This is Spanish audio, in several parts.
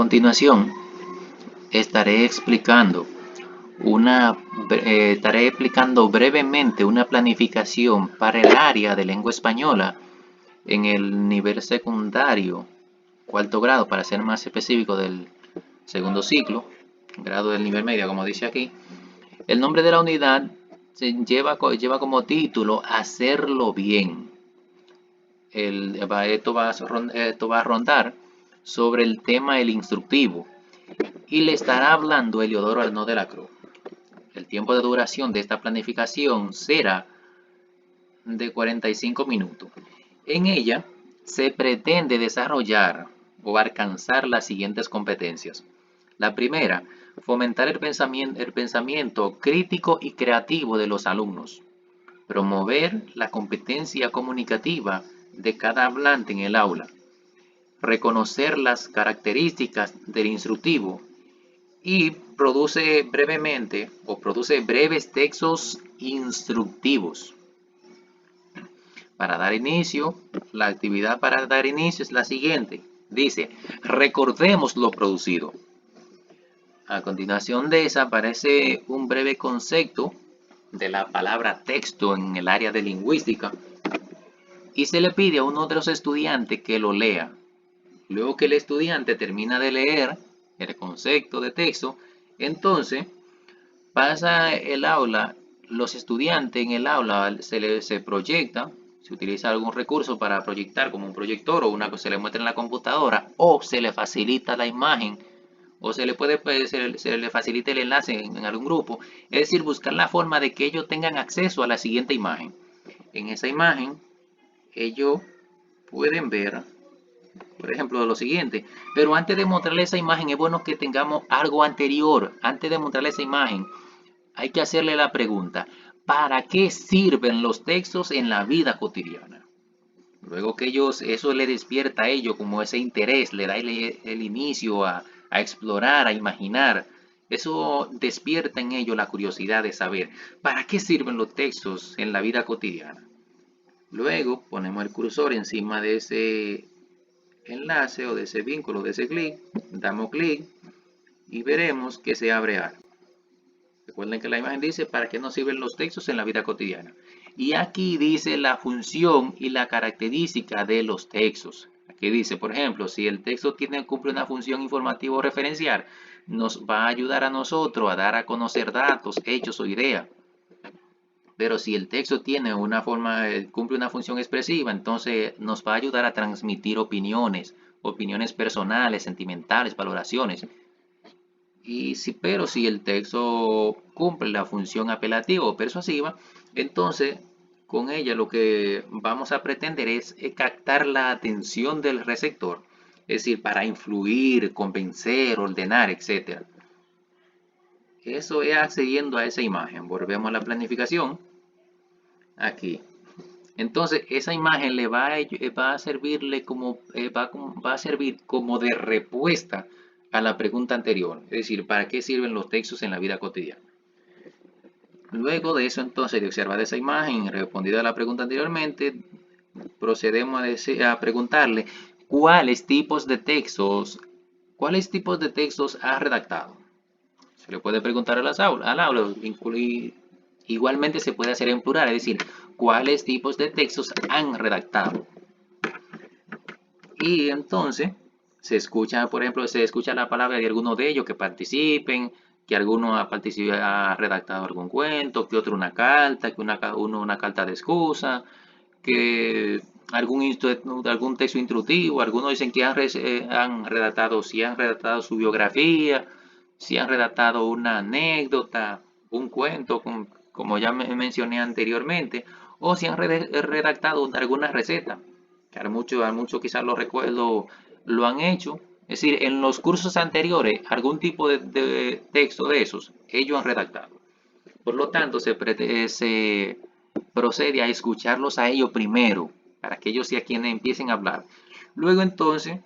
continuación, estaré explicando brevemente una planificación para el área de lengua española en el nivel secundario, cuarto grado, para ser más específico del segundo ciclo, grado del nivel medio, como dice aquí. El nombre de la unidad lleva como título Hacerlo bien. Esto va a rondar sobre el tema el instructivo y le estará hablando Eliodoro Arnaud de la Cruz. El tiempo de duración de esta planificación será de 45 minutos. En ella se pretende desarrollar o alcanzar las siguientes competencias. La primera, fomentar el pensamiento crítico y creativo de los alumnos. Promover la competencia comunicativa de cada hablante en el aula. Reconocer las características del instructivo y produce breves textos instructivos. Para dar inicio, la actividad para dar inicio es la siguiente. Dice, recordemos lo producido. A continuación de esa aparece un breve concepto de la palabra texto en el área de lingüística y se le pide a uno de los estudiantes que lo lea. Luego que el estudiante termina de leer el concepto de texto, entonces pasa el aula, los estudiantes en el aula se proyecta, se utiliza algún recurso para proyectar como un proyector o una que se le muestra en la computadora o se le facilita la imagen o se le facilita el enlace en algún grupo, es decir, buscar la forma de que ellos tengan acceso a la siguiente imagen. En esa imagen ellos pueden ver, por ejemplo, lo siguiente, pero antes de mostrarle esa imagen es bueno que tengamos algo anterior. Antes de mostrarle esa imagen hay que hacerle la pregunta, ¿para qué sirven los textos en la vida cotidiana? Luego que eso le despierta a ellos como ese interés, le da el inicio a explorar, a imaginar. Eso despierta en ellos la curiosidad de saber, ¿para qué sirven los textos en la vida cotidiana? Luego ponemos el cursor encima de ese enlace o de ese vínculo, de ese clic, damos clic y veremos que se abre algo. Recuerden que la imagen dice para qué nos sirven los textos en la vida cotidiana. Y aquí dice la función y la característica de los textos. Aquí dice, por ejemplo, si el texto cumple una función informativa o referencial, nos va a ayudar a nosotros a dar a conocer datos, hechos o ideas. Pero si el texto tiene cumple una función expresiva, entonces nos va a ayudar a transmitir opiniones personales, sentimentales, valoraciones. Pero si el texto cumple la función apelativa o persuasiva, entonces con ella lo que vamos a pretender es captar la atención del receptor, es decir, para influir, convencer, ordenar, etc. Eso es accediendo a esa imagen. Volvemos a la planificación. Aquí. Entonces, esa imagen va a servir como de respuesta a la pregunta anterior. Es decir, ¿para qué sirven los textos en la vida cotidiana? Luego de eso, entonces, de observar esa imagen y respondida a la pregunta anteriormente, procedemos a preguntarle cuáles tipos de textos ha redactado. Se le puede preguntar al aula, igualmente se puede hacer en plural, es decir, cuáles tipos de textos han redactado. Y entonces por ejemplo, se escucha la palabra de alguno de ellos que participen, que alguno ha redactado algún cuento, que otro una carta, que uno una carta de excusa, que algún texto instructivo. Algunos dicen que han redactado su biografía, si han redactado una anécdota, un cuento, como ya mencioné anteriormente, o si han redactado alguna receta, que a muchos quizás lo han hecho. Es decir, en los cursos anteriores, algún tipo de texto de esos, ellos han redactado. Por lo tanto, se procede a escucharlos a ellos primero, para que ellos sean quienes empiecen a hablar. Luego entonces,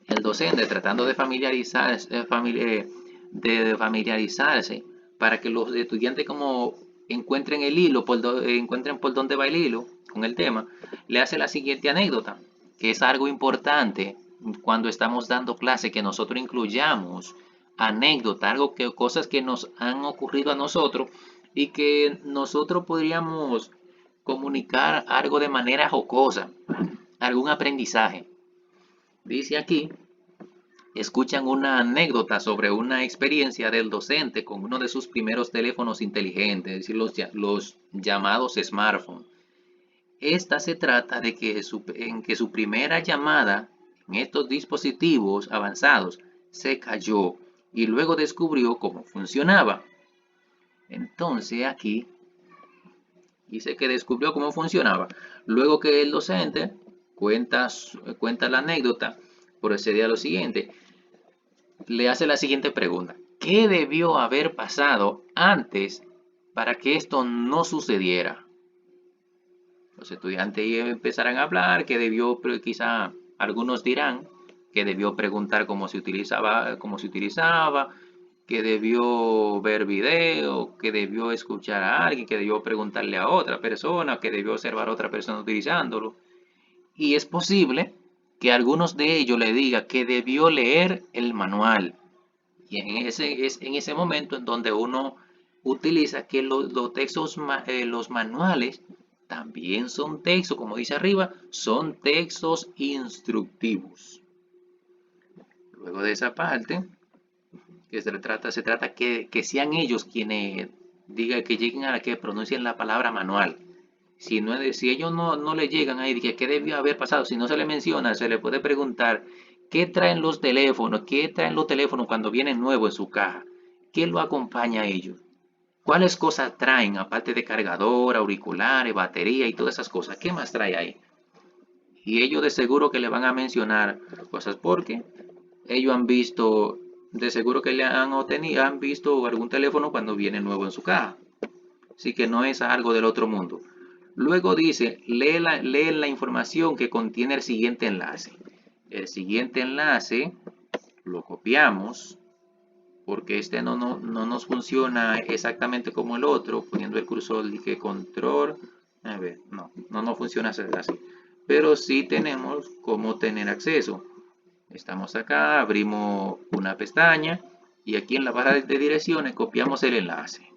el docente tratando de familiarizarse para que los estudiantes como encuentren el hilo, encuentren por dónde va el hilo con el tema, le hace la siguiente anécdota, que es algo importante cuando estamos dando clase, que nosotros incluyamos anécdotas, cosas que nos han ocurrido a nosotros y que nosotros podríamos comunicar algo de manera jocosa, algún aprendizaje. Dice aquí, escuchan una anécdota sobre una experiencia del docente con uno de sus primeros teléfonos inteligentes, es decir, los llamados smartphones. Esta se trata de que en que su primera llamada en estos dispositivos avanzados se cayó y luego descubrió cómo funcionaba. Entonces aquí dice que descubrió cómo funcionaba. Luego que el docente cuenta la anécdota, procede a lo siguiente. Le hace la siguiente pregunta. ¿Qué debió haber pasado antes para que esto no sucediera? Los estudiantes empezarán a hablar, que debió, quizá algunos dirán que debió preguntar cómo se utilizaba, que debió ver video, que debió escuchar a alguien, que debió preguntarle a otra persona, que debió observar a otra persona utilizándolo. Y es posible que algunos de ellos le digan que debió leer el manual. Y es en ese momento en donde uno utiliza que los textos, los manuales también son textos, como dice arriba, son textos instructivos. Luego de esa parte, que se trata que sean ellos quienes digan, que lleguen a que pronuncien la palabra manual. Si ellos no le llegan ahí, ¿qué debió haber pasado? Si no se le menciona, se le puede preguntar qué traen los teléfonos cuando vienen nuevos en su caja, qué lo acompaña a ellos, cuáles cosas traen, aparte de cargador, auriculares, batería y todas esas cosas, ¿qué más trae ahí? Y ellos de seguro que le van a mencionar cosas porque ellos han visto, de seguro que han visto algún teléfono cuando viene nuevo en su caja. Así que no es algo del otro mundo. Luego dice, lee la información que contiene el siguiente enlace. El siguiente enlace lo copiamos porque este no nos funciona exactamente como el otro, poniendo el cursor de control. A ver, no funciona así. Pero sí tenemos cómo tener acceso. Estamos acá, abrimos una pestaña y aquí en la barra de direcciones copiamos el enlace.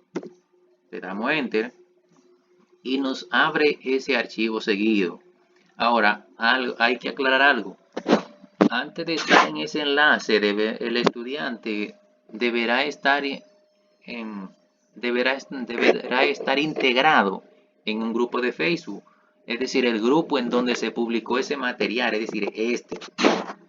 Le damos Enter y nos abre ese archivo seguido. Ahora, hay que aclarar algo. Antes de estar en ese enlace, el estudiante deberá estar integrado en un grupo de Facebook. Es decir, el grupo en donde se publicó ese material, es decir, este.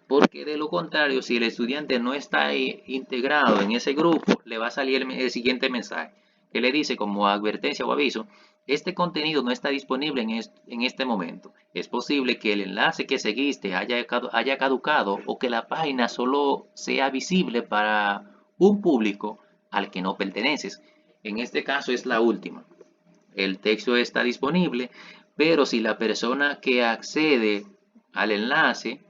Porque de lo contrario, si el estudiante no está integrado en ese grupo, le va a salir el siguiente mensaje que le dice como advertencia o aviso: este contenido no está disponible en este momento. Es posible que el enlace que seguiste haya caducado o que la página solo sea visible para un público al que no perteneces. En este caso es la última. El texto está disponible, pero si la persona que accede al enlace,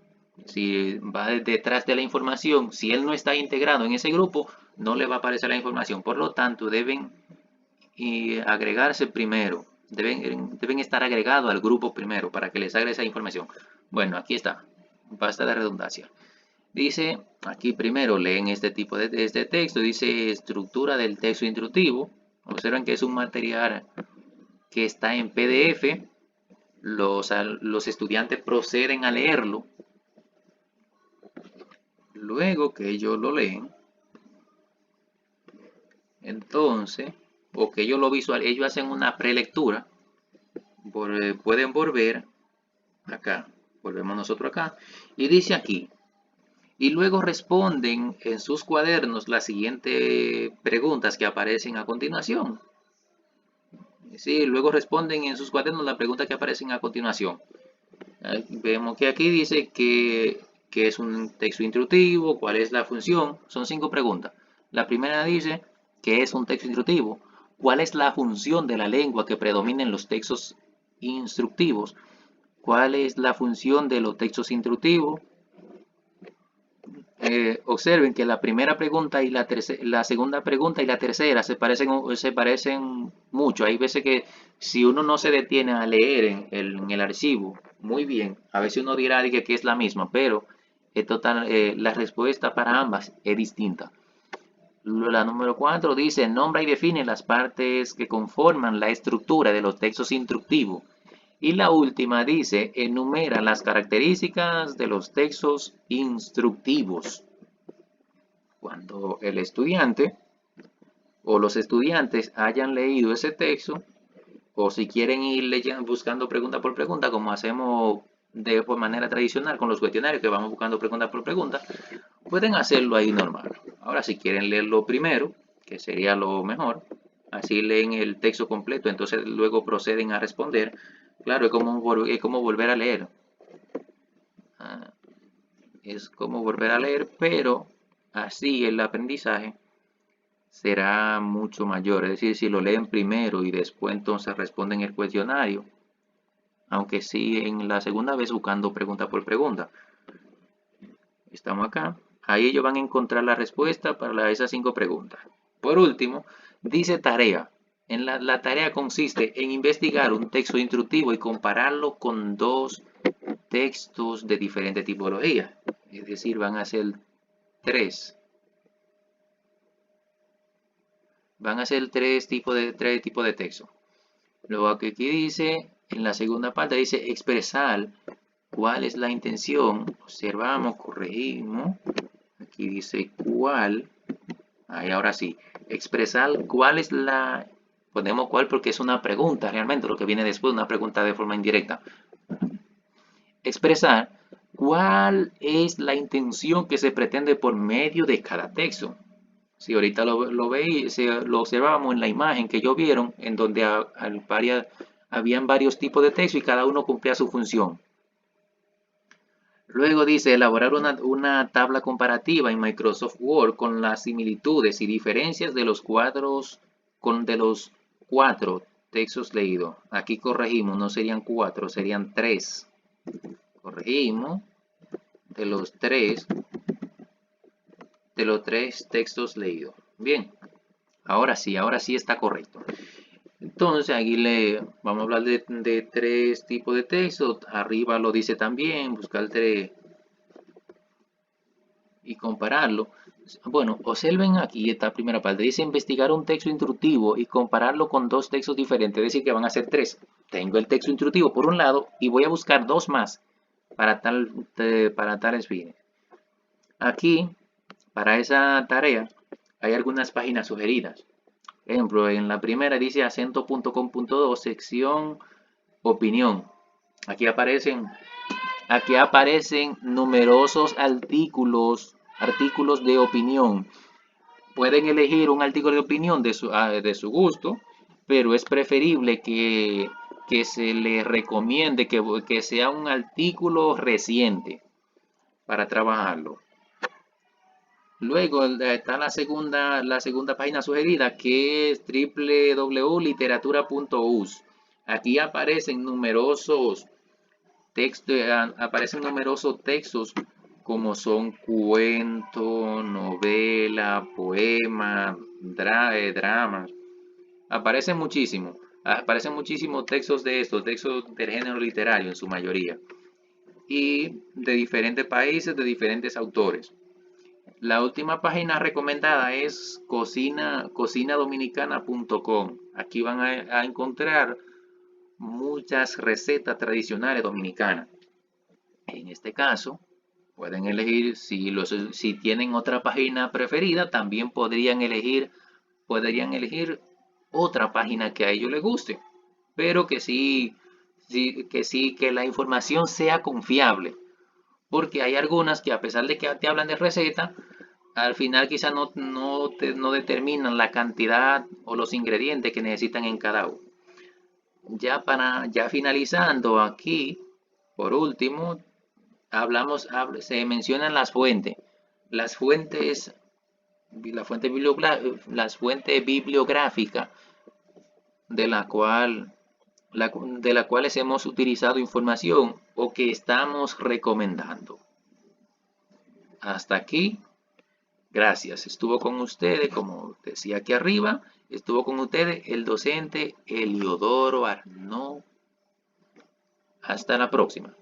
si va detrás de la información, si él no está integrado en ese grupo, no le va a aparecer la información. Por lo tanto, deben agregarse primero. Deben estar agregados al grupo primero para que les agregue esa información. Bueno, aquí está. Basta de redundancia. Dice, aquí primero leen este tipo de este texto. Dice estructura del texto instructivo. Observen que es un material que está en PDF. Los estudiantes proceden a leerlo. Luego que ellos lo leen, entonces, o que ellos lo visualizan, ellos hacen una prelectura, pueden volver acá, volvemos nosotros acá, y dice aquí, y luego responden en sus cuadernos las siguientes preguntas que aparecen a continuación. Sí, luego responden en sus cuadernos las preguntas que aparecen a continuación. Vemos que aquí dice que es un texto instructivo, cuál es la función, son 5 preguntas. La primera dice que es un texto instructivo, cuál es la función de la lengua que predomina en los textos instructivos, cuál es la función de los textos instructivos. Observen que la primera pregunta y la segunda pregunta y la tercera se parecen mucho. Hay veces que si uno no se detiene a leer en el archivo muy bien, a veces uno dirá que es la misma, pero la respuesta para ambas es distinta. La número 4 dice, nombra y define las partes que conforman la estructura de los textos instructivos. Y la última dice, enumera las características de los textos instructivos. Cuando el estudiante o los estudiantes hayan leído ese texto, o si quieren ir leyendo, buscando pregunta por pregunta, como hacemos de manera tradicional con los cuestionarios, que vamos buscando pregunta por pregunta, pueden hacerlo ahí normal. Ahora, si quieren leerlo primero, que sería lo mejor, así leen el texto completo, entonces luego proceden a responder. Claro, es como volver a leer. Es como volver a leer, pero así el aprendizaje será mucho mayor. Es decir, si lo leen primero y después entonces responden el cuestionario, aunque sí en la segunda vez buscando pregunta por pregunta. Estamos acá. Ahí ellos van a encontrar la respuesta para esas 5 preguntas. Por último, dice tarea. La tarea consiste en investigar un texto instructivo y compararlo con 2 textos de diferente tipología. Es decir, van a ser 3. Van a ser 3 tipos de texto. Luego aquí dice, en la segunda parte dice expresar cuál es la intención. Observamos, corregimos. Aquí dice cuál. Ahí ahora sí. Expresar cuál es la... Ponemos cuál porque es una pregunta realmente. Lo que viene después, una pregunta de forma indirecta. Expresar cuál es la intención que se pretende por medio de cada texto. Si ahorita lo observábamos en la imagen que ellos vieron, en donde habían varios tipos de texto y cada uno cumplía su función. Luego dice elaborar una tabla comparativa en Microsoft Word con las similitudes y diferencias de los cuadros de los 4 textos leídos. Aquí corregimos, no serían 4, serían 3. Corregimos de los 3 textos leídos. Bien, ahora sí está correcto. Entonces aquí vamos a hablar de 3 tipos de texto. Arriba lo dice también, buscar 3 y compararlo. Bueno, observen aquí esta primera parte. Dice investigar un texto instructivo y compararlo con 2 textos diferentes. Es decir, que van a ser 3. Tengo el texto instructivo por un lado y voy a buscar 2 más para tales fines. Aquí, para esa tarea, hay algunas páginas sugeridas. Por ejemplo, en la primera dice acento.com.do, sección opinión. Aquí aparecen numerosos artículos de opinión. Pueden elegir un artículo de opinión de su gusto, pero es preferible que se les recomiende que sea un artículo reciente para trabajarlo. Luego está la segunda página sugerida, que es www.literatura.us. Aquí aparecen numerosos textos como son cuentos, novelas, poemas, dramas. Aparecen muchísimos textos de estos, textos del género literario en su mayoría. Y de diferentes países, de diferentes autores. La última página recomendada es cocinadominicana.com. Aquí van a encontrar muchas recetas tradicionales dominicanas. En este caso, pueden elegir, si tienen otra página preferida, también podrían elegir otra página que a ellos les guste. Pero que que la información sea confiable. Porque hay algunas que a pesar de que te hablan de receta, al final quizás no determinan la cantidad o los ingredientes que necesitan en cada uno. Ya finalizando aquí, por último, se mencionan las fuentes. Las fuentes bibliográficas de las cuales hemos utilizado información o que estamos recomendando. Hasta aquí. Gracias. Estuvo con ustedes, como decía aquí arriba, estuvo con ustedes el docente Eliodoro Arnaud. Hasta la próxima.